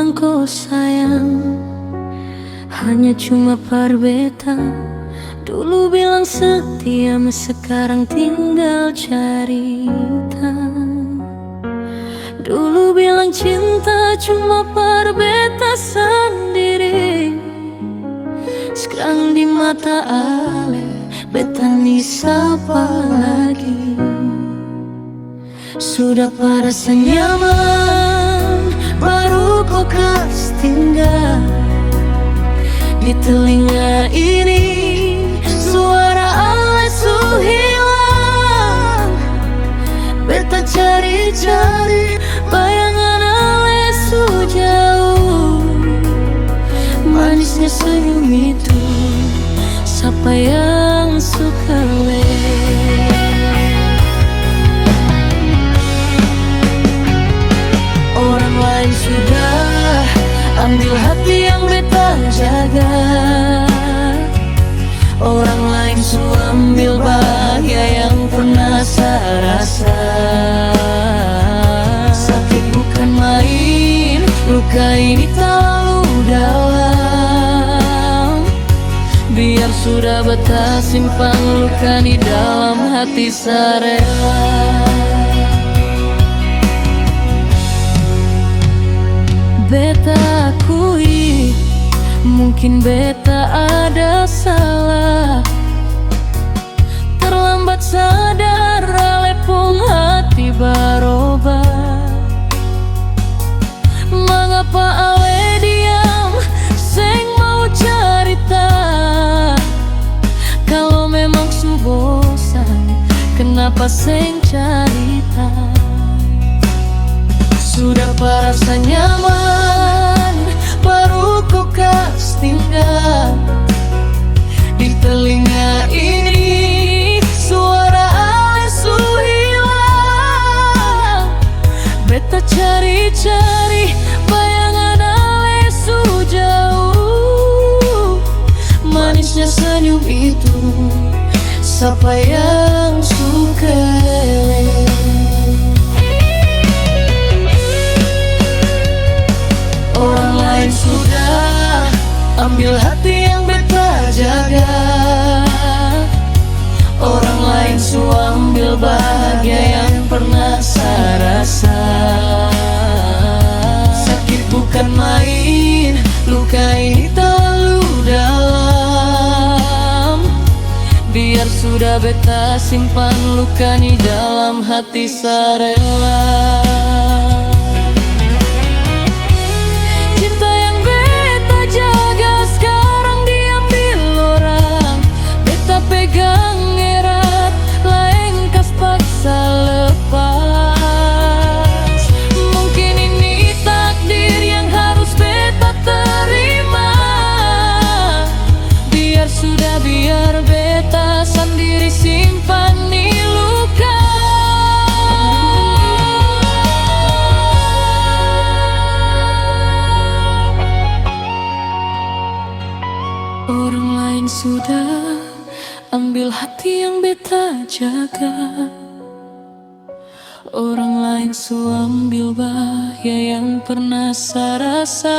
bilang kau sayang hanya cuma par beta. Dulu bilang setia, sekarang tinggal cerita. Dulu bilang cinta cuma par beta sendiri. Sekarang di mata ale beta ni siapa lagi. Sudah pada nyaman baru kau kas tinggal. Di telinga ini suara ale su hilang. Beta cari-cari bayangan ale su jauh. Manisnya senyum itu siapa yang suka le. Orang lain sudah ambil hati yang beta jaga. Orang lain su ambil bahagia yang pernah saya rasa. Sakit bukan main, luka ini terlalu dalam. Biar sudah beta simpan luka di dalam hati sarela. Beta akui mungkin beta ada salah. Terlambat sadar ale pun hati berubah. Mengapa ale diam seng mau cerita? Kalau memang su bosan kenapa seng cerita? Sudah perasa nyaman baru kau kas tinggal. Di telinga ini suara ale su hilang. Beta cari-cari bayangan ale su jauh. Manisnya senyum itu siapa yang suka le. Orang lain sudah ambil hati yang beta jaga. Orang lain su ambil bahagia yang pernah saya rasa. Sakit bukan main, luka ini terlalu dalam. Biar sudah beta simpan luka di dalam hati sarela. Pegang erat, lain kas paksa lepas. Mungkin ini takdir yang harus beta terima. Biar sudah, biar beta sendiri simpan di luka. Orang lain sudah ambil hati yang beta jaga. Orang lain su ambil bahagia yang pernah saya rasa.